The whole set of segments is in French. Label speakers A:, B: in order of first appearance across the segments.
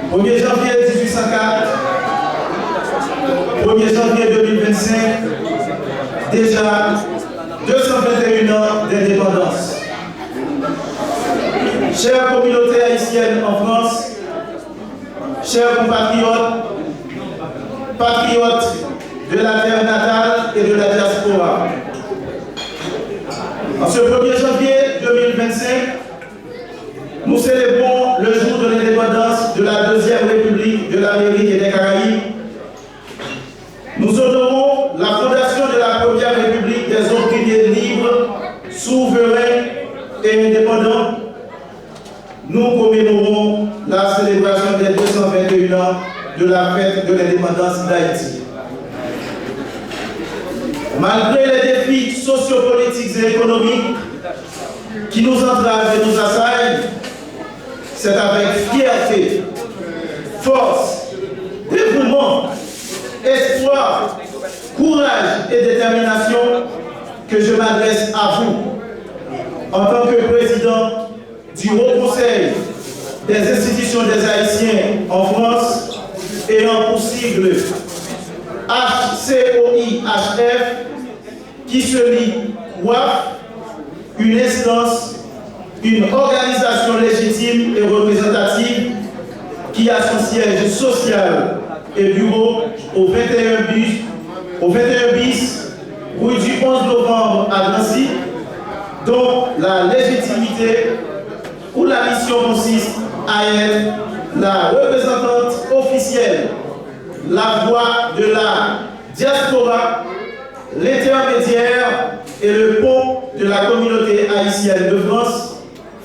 A: 1er janvier 1804, 1er janvier 2025, déjà 221 ans d'indépendance. Chère communauté haïtienne en France, chers compatriotes, patriotes de la terre natale et de la diaspora, en ce 1er janvier 2025, nous célébrons le jour de l'indépendance de la Deuxième République de l'Amérique et des Caraïbes. Nous honorons la fondation de la Première République des opprimés libres, souverains et indépendants. Nous commémorons la célébration des 221 ans de la fête de l'indépendance d'Haïti. Malgré les défis sociopolitiques et économiques qui nous entravent et nous assaillent, c'est avec fierté, force, dévouement, espoir, courage et détermination que je m'adresse à vous en tant que président du Haut Conseil des institutions des Haïtiens en France ayant pour sigle HCOIHF qui se lie WAF, une instance, une organisation légitime et représentative qui a son siège social et bureau au 21 bis, rue du 11 novembre à Nancy, dont la légitimité ou la mission consiste à être la représentante officielle, la voix de la diaspora, l'intermédiaire et le pont de la communauté haïtienne de France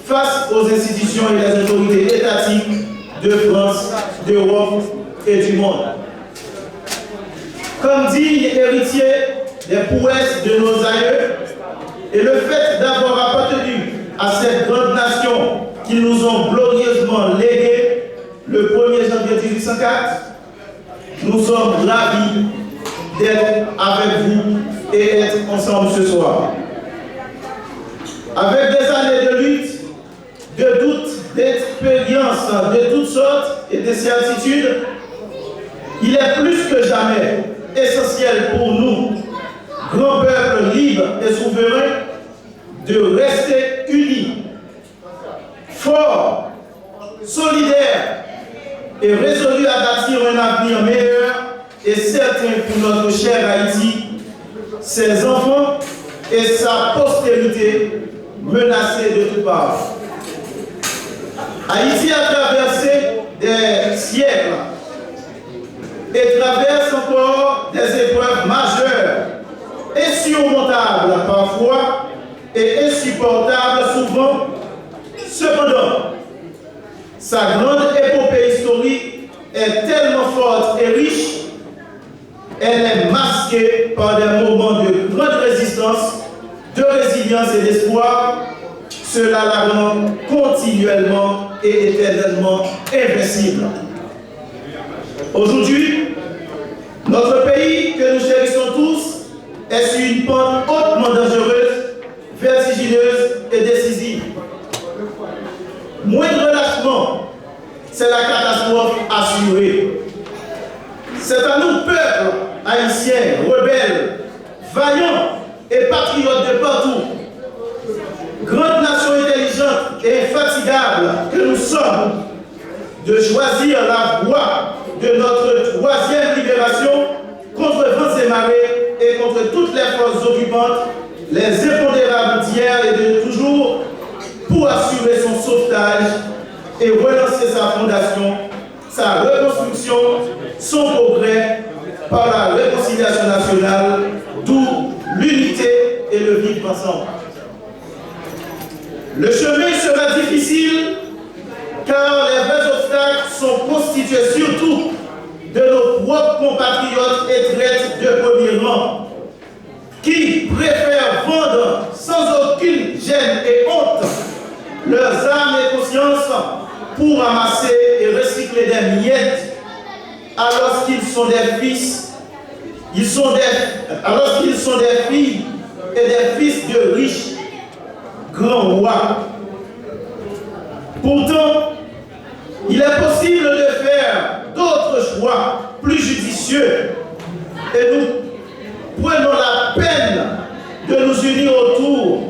A: face aux institutions et les autorités étatiques de France, d'Europe et du monde. Comme digne héritier des prouesses de nos aïeux, et le fait d'avoir appartenu à cette grande nation qu'ils nous ont glorieusement léguée le 1er janvier 1804, nous sommes ravis d'être avec vous et être ensemble ce soir. Avec des années de lutte, de doutes, d'expériences de toutes sortes et de certitudes, il est plus que jamais essentiel pour nous, grand peuple libre et souverain, de rester unis, forts, solidaires et résolus à bâtir un avenir meilleur et certain pour notre cher Haïti, ses enfants et sa postérité menacés de toutes parts. Haïti a traversé des siècles et traverse encore des épreuves majeures, insurmontables parfois et insupportables souvent. Cependant, sa grande épopée historique est tellement forte et riche, elle est masquée par des moments de grande résistance, de résilience et d'espoir. Cela la rend continuellement et éternellement invincible. Aujourd'hui, notre pays que nous chérissons tous est sur une pente hautement dangereuse, vertigineuse et décisive. Moindre relâchement, c'est la catastrophe assurée. C'est à nous, peuple haïtien, rebelles, vaillants et patriotes de partout, grande nation intelligente et infatigable que nous sommes, de choisir la voie de notre troisième libération contre vents et marées et contre toutes les forces occupantes, les impondérables d'hier et de toujours, pour assurer son sauvetage et relancer sa fondation, sa reconstruction, son progrès par la réconciliation nationale, d'où l'unité et le vivre ensemble. Le chemin sera difficile car les vrais obstacles sont constitués surtout de nos propres compatriotes et traites de premier rang qui préfèrent vendre sans aucune gêne et honte leurs âmes et consciences pour amasser et recycler des miettes alors qu'ils sont des fils, alors qu'ils sont des filles et des fils de riches grands rois. Pourtant, il est possible de faire faire d'autres choix plus judicieux et nous prenons la peine de nous unir autour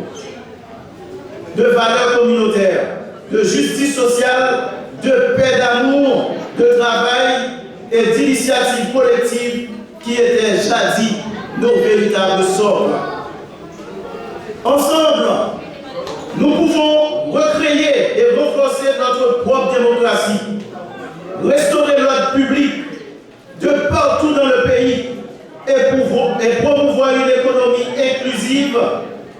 A: de valeurs communautaires, de justice sociale, de paix, d'amour, de travail et d'initiatives collectives qui étaient jadis nos véritables sorts. Ensemble, nous pouvons recréer et renforcer notre propre démocratie, restaurer l'ordre public de partout dans le pays et promouvoir une économie inclusive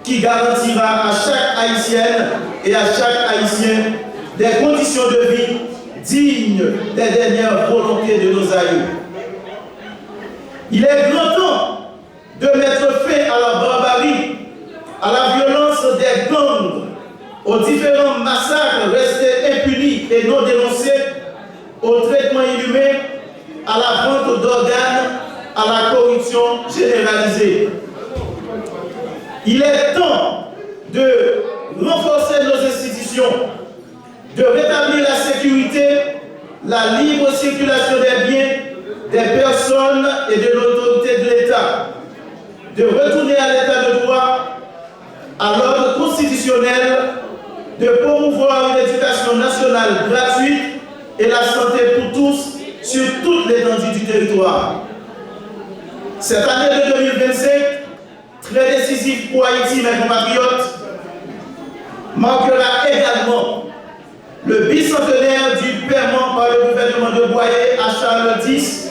A: qui garantira à chaque Haïtienne et à chaque Haïtien des conditions de vie dignes des dernières volontés de nos aïeux. Il est grand temps de mettre fin à la barbarie, à la violence des gangs, aux différents massacres restés impunis et non dénoncés, au traitement inhumain, à la vente d'organes, à la corruption généralisée. Il est temps de renforcer nos institutions, de rétablir la sécurité, la libre circulation des biens, des personnes et de l'autorité de l'État, de retourner à l'état de droit, à l'ordre constitutionnel, de promouvoir une éducation nationale gratuite et la santé pour tous sur toute l'étendue du territoire. Cette année de 2025, très décisive pour Haïti, mes compatriotes, marquera également le bicentenaire du paiement par le gouvernement de Boyer à Charles X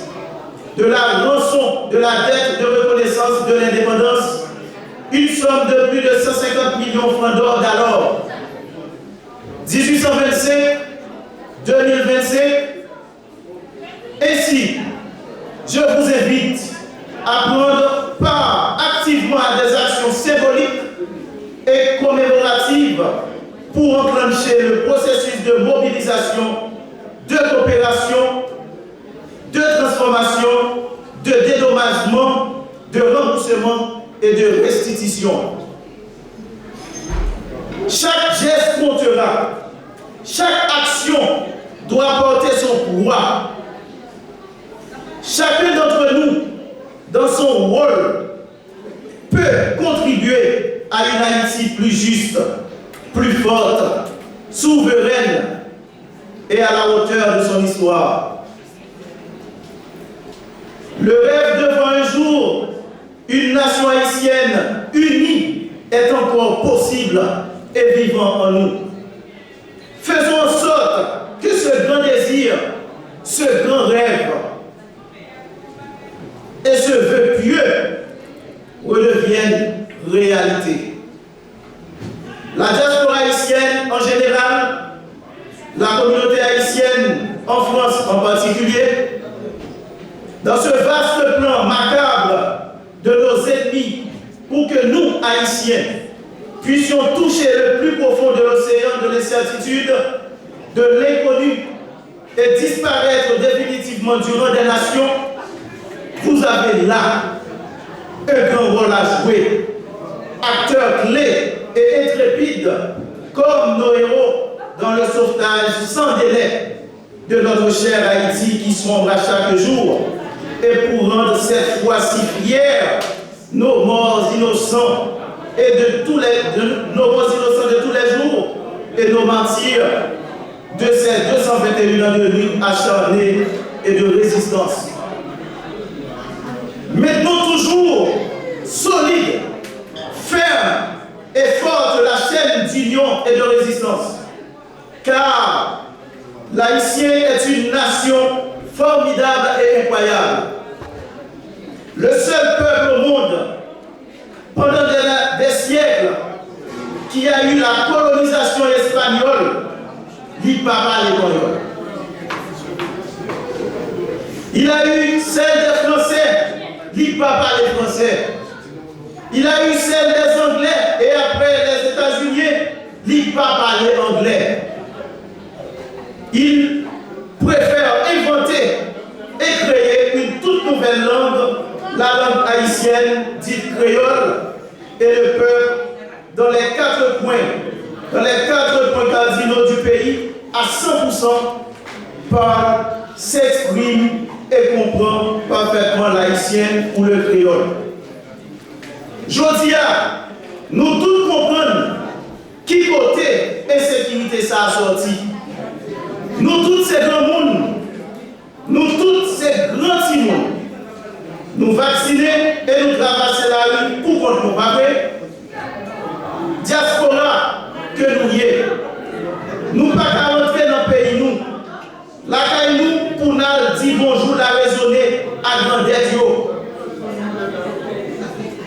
A: de la rançon de la dette de reconnaissance de l'indépendance, une somme de plus de 150 millions de francs d'or d'alors. 1825, 2025. Ainsi, je vous invite à prendre part activement à des actions symboliques et commémoratives pour enclencher le processus de mobilisation, de coopération, de transformation, de dédommagement, de remboursement et de restitution. Chaque geste comptera, chaque action doit porter son poids. Chacun d'entre nous, dans son rôle, peut contribuer à une Haïti plus juste, plus forte, souveraine et à la hauteur de son histoire. Le rêve devant un jour une nation haïtienne unie est encore possible et vivant en nous. Faisons en sorte que ce grand désir, ce grand rêve et ce vœu pieux redeviennent réalité. La diaspora haïtienne en général, la communauté haïtienne en France en particulier, dans ce vaste plan macabre de nos ennemis pour que nous, Haïtiens, puissions toucher le plus profond de l'océan de l'incertitude, de l'inconnu et disparaître définitivement du rang des nations, vous avez là un grand rôle à jouer, acteur clé et intrépide comme nos héros dans le sauvetage sans délai de notre chère Haïti qui sombre à chaque jour, et pour rendre cette fois-ci fiers nos morts innocents et nos morts innocents de tous les jours et nos martyrs de ces 221 ans de lutte acharnée et de résistance. Maintenons toujours solide, ferme et forte la chaîne d'union et de résistance, car l'Haïtien est une nation formidable et incroyable. Le seul peuple au monde, pendant des siècles, qui a eu la colonisation espagnole, il ne parle pas l'espagnol. Il a eu celle des Français, il ne parle pas les Français. Il a eu celle des Anglais, et après les États-Unis, il ne parle pas les Anglais. Il préfère inventer et créer une toute nouvelle langue, la langue haïtienne dite créole, et le peuple dans les 4 coins cardinaux du pays, à 100% parle s'exprime et comprend parfaitement l'haïtien ou le créole. Jodia, nous tous comprenons qui côté insécurité ça a sorti. Nous tous ces grands mondes, nous tous ces grands petits mondes, nous vacciner et nous traverser la rue pour contre nous. Diaspora que nous y est. Nous pas qu'à rentrer dans le pays nous. La caille nous pour nous dire bonjour, la raisonner à grandeur yo.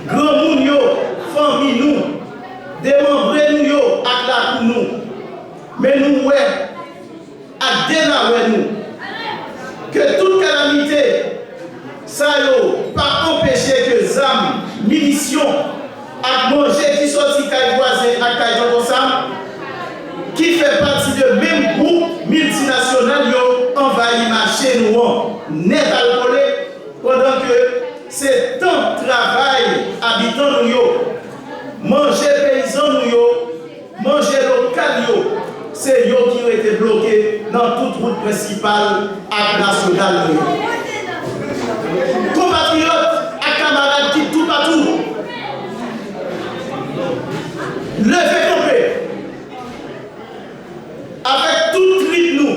A: Grand moun yo, famille nous, démembrer nous yo à la pour nous. Mais nous ouais, à dénarrer nous. Que toute calamité, ça yo, pas empêcher que zam, munitions, à manger qui sortit caille voisin à caille comme ça, qui fait partie de même groupe multinational yo envahi marché nous net alcoolé pendant que c'est tant de travail habitants nous yo manger paysans nous yo manger local yo c'est yo qui ont été bloqués dans toute route principale et nationale nous. Compatriotes et camarades qui tout partout levez camper avec toute rythme nous.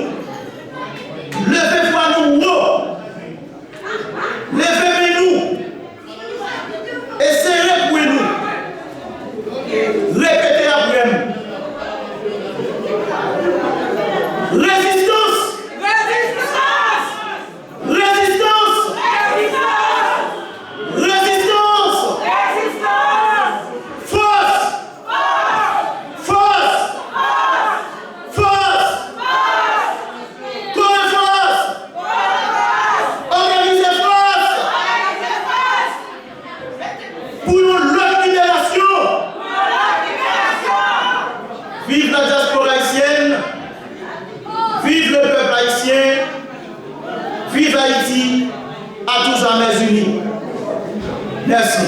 A: Levez-vous nous haut. Levez-nous. Essayez pour nous. Répétez après nous. Résistance. Résistance. Résistance. Résistance. Résistance. Force. Force. Force. Pour notre libération. Vive la diaspora haïtienne. Vive le peuple haïtien. Vive Haïti à tous jamais unis. Merci.